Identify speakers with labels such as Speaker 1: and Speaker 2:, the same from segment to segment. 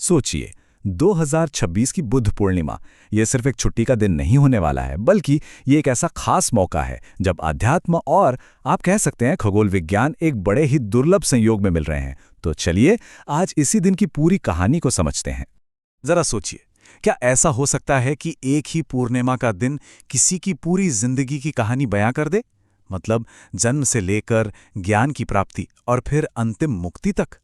Speaker 1: सोचिए, 2026 की बुद्ध पूर्णिमा ये सिर्फ एक छुट्टी का दिन नहीं होने वाला है, बल्कि ये एक ऐसा खास मौका है जब अध्यात्म और आप कह सकते हैं खगोल विज्ञान एक बड़े ही दुर्लभ संयोग में मिल रहे हैं। तो चलिए आज इसी दिन की पूरी कहानी को समझते हैं। जरा सोचिए, क्या ऐसा हो सकता है कि एक ही पूर्णिमा का दिन किसी की पूरी जिंदगी की कहानी बयां कर दे? मतलब जन्म से लेकर ज्ञान की प्राप्ति और फिर अंतिम मुक्ति तक।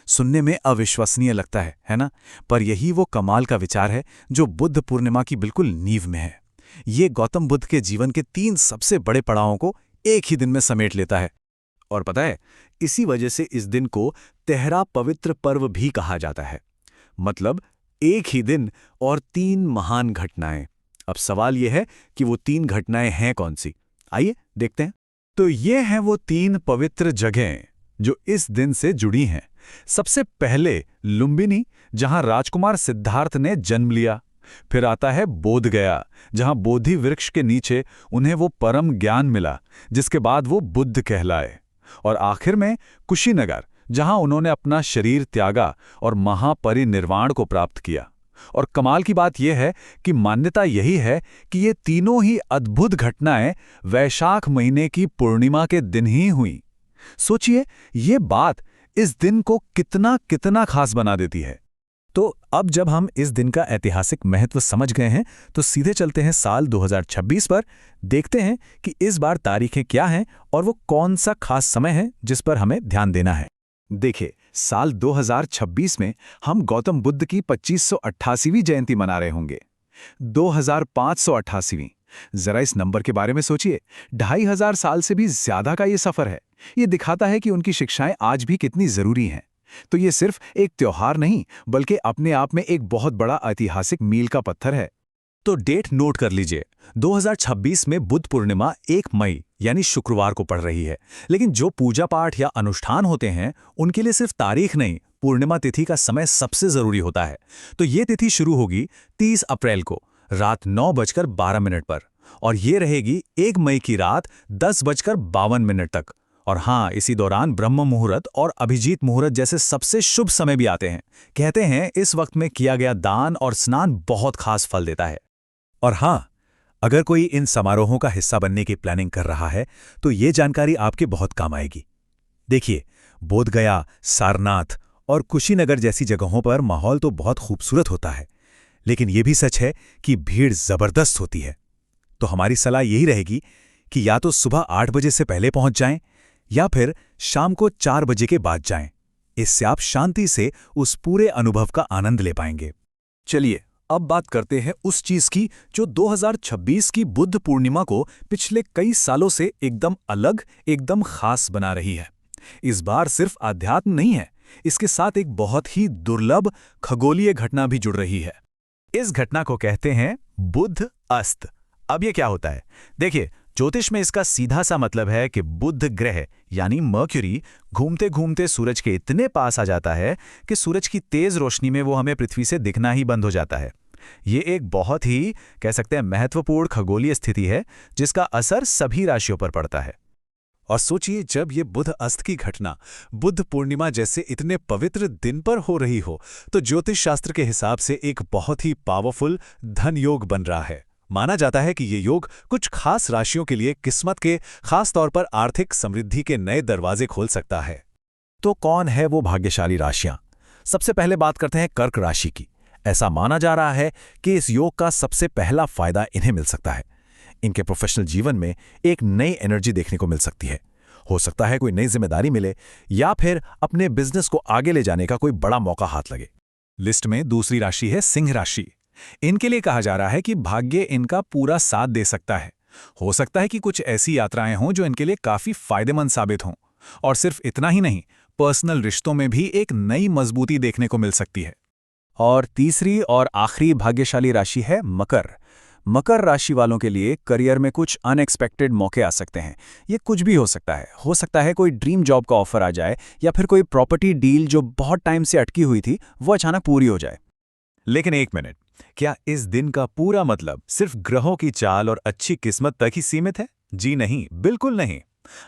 Speaker 1: सुनने में अविश्वसनीय लगता है ना? पर यही वो कमाल का विचार है जो बुद्ध पूर्णिमा की बिल्कुल नींव में है। ये गौतम बुद्ध के जीवन के 3 सबसे बड़े पड़ावों को एक ही दिन में समेट लेता है। और पता है, इसी वजह से इस दिन को तेहरा पवित्र पर्व भी कहा जाता है। मतलब एक ही दिन और 3 महान घटनाएं। अब सवाल यह है कि वो 3 घटनाएं हैं कौन सी? आइए देखते हैं। तो ये हैं वो 3 पवित्र जगहें जो इस दिन से जुड़ी हैं। सबसे पहले लुम्बिनी, जहां राजकुमार सिद्धार्थ ने जन्म लिया। फिर आता है बोध गया, जहां बोधि वृक्ष के नीचे उन्हें वो परम ज्ञान मिला जिसके बाद वो बुद्ध कहलाए। और आखिर में कुशीनगर, जहां उन्होंने अपना शरीर त्यागा और महापरिनिर्वाण को प्राप्त किया। और कमाल की बात यह है कि मान्यता यही है कि ये तीनों ही अद्भुत घटनाएं वैशाख महीने की पूर्णिमा के दिन ही हुई। सोचिए, ये बात इस दिन को कितना कितना खास बना देती है। तो अब जब हम इस दिन का ऐतिहासिक महत्व समझ गए हैं, तो सीधे चलते हैं साल 2026 पर। देखते हैं कि इस बार तारीखें क्या हैं और वो कौन सा खास समय है जिस पर हमें ध्यान देना है। देखिए, साल 2026 में हम गौतम बुद्ध की 2588वीं जयंती मना रहे होंगे। 2588वीं। जरा इस नंबर के बारे में सोचिए। 2500 साल से भी ज्यादा का ये सफर है। ये दिखाता है कि उनकी शिक्षाएं आज भी कितनी जरूरी हैं। तो ये सिर्फ एक त्योहार नहीं, बल्कि अपने आप में एक बहुत बड़ा ऐतिहासिक मील का पत्थर है। तो डेट नोट कर लीजिए, 2026 में बुद्ध पूर्णिमा 1 मई यानी शुक्रवार को पड़ रही है। लेकिन जो पूजा पाठ या अनुष्ठान होते हैं उनके लिए सिर्फ तारीख नहीं, पूर्णिमा तिथि का समय सबसे जरूरी होता है। तो ये तिथि शुरू होगी 30 अप्रैल को रात 9:12 पर और ये रहेगी 1 मई की रात 10:52 तक। और हाँ, इसी दौरान ब्रह्म मुहूर्त और अभिजीत मुहूर्त जैसे सबसे शुभ समय भी आते हैं। कहते हैं इस वक्त में किया गया दान और स्नान बहुत खास फल देता है। और हाँ, अगर कोई इन समारोहों का हिस्सा बनने की प्लानिंग कर रहा है तो ये जानकारी आपके बहुत काम आएगी। देखिए, बोधगया, सारनाथ और कुशीनगर जैसी जगहों पर माहौल तो बहुत खूबसूरत होता है, लेकिन यह भी सच है कि भीड़ जबरदस्त होती है। तो हमारी सलाह यही रहेगी कि या तो सुबह 8 बजे से पहले पहुंच जाएं या फिर शाम को 4 बजे के बाद जाएं। इससे आप शांति से उस पूरे अनुभव का आनंद ले पाएंगे। चलिए अब बात करते हैं उस चीज की जो 2026 की बुद्ध पूर्णिमा को पिछले कई सालों से एकदम अलग, एकदम खास बना रही है। इस बार सिर्फ आध्यात्म नहीं है, इसके साथ एक बहुत ही दुर्लभ खगोलीय घटना भी जुड़ रही है। इस घटना को कहते हैं बुध अस्त। अब ये क्या होता है? देखिए, ज्योतिष में इसका सीधा सा मतलब है कि बुध ग्रह यानी मर्क्यूरी घूमते घूमते सूरज के इतने पास आ जाता है कि सूरज की तेज रोशनी में वो हमें पृथ्वी से दिखना ही बंद हो जाता है। ये एक बहुत ही कह सकते हैं महत्वपूर्ण खगोलीय स्थिति है जिसका असर सभी राशियों पर पड़ता है। और सोचिए, जब ये बुध अस्त की घटना बुद्ध पूर्णिमा जैसे इतने पवित्र दिन पर हो रही हो तो ज्योतिष शास्त्र के हिसाब से एक बहुत ही पावरफुल धन योग बन रहा है। माना जाता है कि ये योग कुछ खास राशियों के लिए किस्मत के, खास तौर पर आर्थिक समृद्धि के नए दरवाजे खोल सकता है। तो कौन है वो भाग्यशाली राशियां? सबसे पहले बात करते हैं कर्क राशि की। ऐसा माना जा रहा है कि इस योग का सबसे पहला फायदा इन्हें मिल सकता है। इनके प्रोफेशनल जीवन में एक नई एनर्जी देखने को मिल सकती है। हो सकता है कोई नई जिम्मेदारी मिले या फिर अपने बिजनेस को आगे ले जाने का कोई बड़ा मौका हाथ लगे। लिस्ट में दूसरी राशि है सिंह राशि। इनके लिए कहा जा रहा है कि भाग्य इनका पूरा साथ दे सकता है। हो सकता है कि कुछ ऐसी यात्राएं हों जो इनके लिए काफी फायदेमंद साबित हों। और सिर्फ इतना ही नहीं, पर्सनल रिश्तों में भी एक नई मजबूती देखने को मिल सकती है। और तीसरी और आखिरी भाग्यशाली राशि है मकर। मकर राशि वालों के लिए करियर में कुछ अनएक्सपेक्टेड मौके आ सकते हैं। ये कुछ भी हो सकता है कोई ड्रीम जॉब का ऑफर आ जाए या फिर कोई प्रॉपर्टी डील जो बहुत टाइम से अटकी हुई थी वो अचानक पूरी हो जाए। लेकिन एक मिनट, क्या इस दिन का पूरा मतलब सिर्फ ग्रहों की चाल और अच्छी किस्मत तक ही सीमित है? जी नहीं, बिल्कुल नहीं।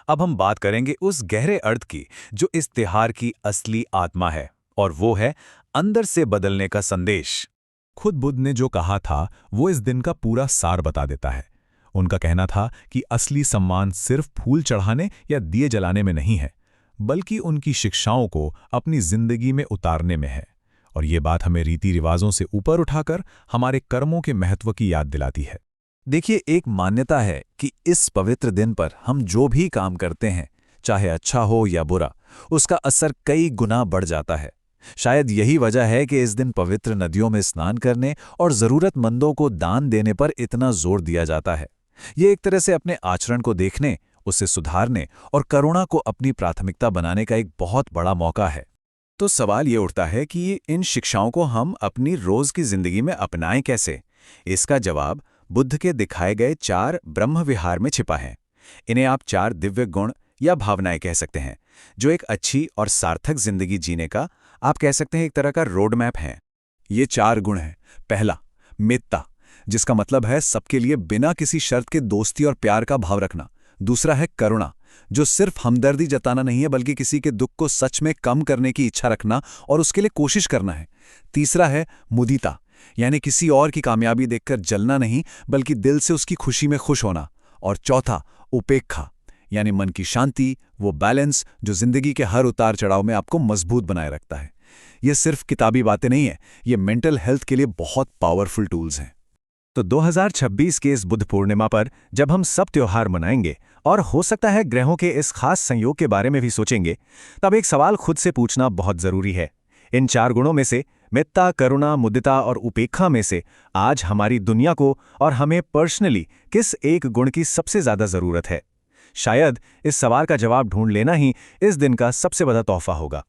Speaker 1: अब हम बात करेंगे उस गहरे अर्थ की जो इस त्योहार की असली आत्मा है, और वो है
Speaker 2: अंदर से बदलने का संदेश। खुद बुद्ध ने जो कहा था वो इस दिन का पूरा सार बता देता है। उनका कहना था कि असली सम्मान सिर्फ फूल चढ़ाने या दिए जलाने में नहीं है, बल्कि उनकी शिक्षाओं को अपनी जिंदगी में उतारने में है। और ये बात हमें रीति रिवाजों से ऊपर उठाकर हमारे कर्मों के महत्व की याद दिलाती है।
Speaker 3: देखिए, एक मान्यता है कि इस पवित्र दिन पर हम जो भी काम करते हैं, चाहे अच्छा हो या बुरा, उसका असर कई गुना बढ़ जाता है। शायद यही वजह है कि इस दिन पवित्र नदियों में स्नान करने और ज़रूरतमंदों को दान देने पर इतना जोर दिया जाता है। ये एक तरह से अपने आचरण को देखने, उसे सुधारने और करुणा को अपनी प्राथमिकता बनाने का एक बहुत बड़ा मौका है।
Speaker 1: तो सवाल ये उठता है कि इन शिक्षाओं को हम अपनी रोज की जिंदगी में अपनाएं कैसे? इसका जवाब बुद्ध के दिखाए गए 4 ब्रह्म विहार में छिपा है। इन्हें आप 4 दिव्य गुण या भावनाएं कह सकते हैं, जो एक अच्छी और सार्थक जिंदगी जीने का, आप कह सकते हैं, एक तरह का रोड मैप है। ये 4 गुण हैं। पहला, मितता, जिसका मतलब है सबके लिए बिना किसी शर्त के दोस्ती और प्यार का भाव रखना। दूसरा है करुणा, जो सिर्फ हमदर्दी जताना नहीं है, बल्कि किसी के दुख को सच में कम करने की इच्छा रखना और उसके लिए कोशिश करना है। तीसरा है मुदिता, यानी किसी और की कामयाबी देखकर जलना नहीं, बल्कि दिल से उसकी खुशी में खुश होना। और चौथा, उपेक्षा, यानी मन की शांति, वो बैलेंस जो जिंदगी के हर उतार चढ़ाव में आपको मजबूत बनाए रखता है। ये सिर्फ किताबी बातें नहीं है, ये मेंटल हेल्थ के लिए बहुत पावरफुल टूल्स हैं।
Speaker 2: तो 2026 के इस बुद्ध पूर्णिमा पर जब हम सब त्योहार मनाएंगे और हो सकता है ग्रहों के इस खास संयोग के बारे में भी सोचेंगे, तब एक सवाल खुद से पूछना बहुत जरूरी है। इन 4 गुणों में से मितता, करुणा, मुदिता और उपेक्षा में से आज हमारी दुनिया को और हमें पर्सनली किस एक गुण की सबसे ज्यादा जरूरत है? शायद इस सवाल का जवाब ढूंढ लेना ही इस दिन का सबसे बड़ा तोहफा होगा।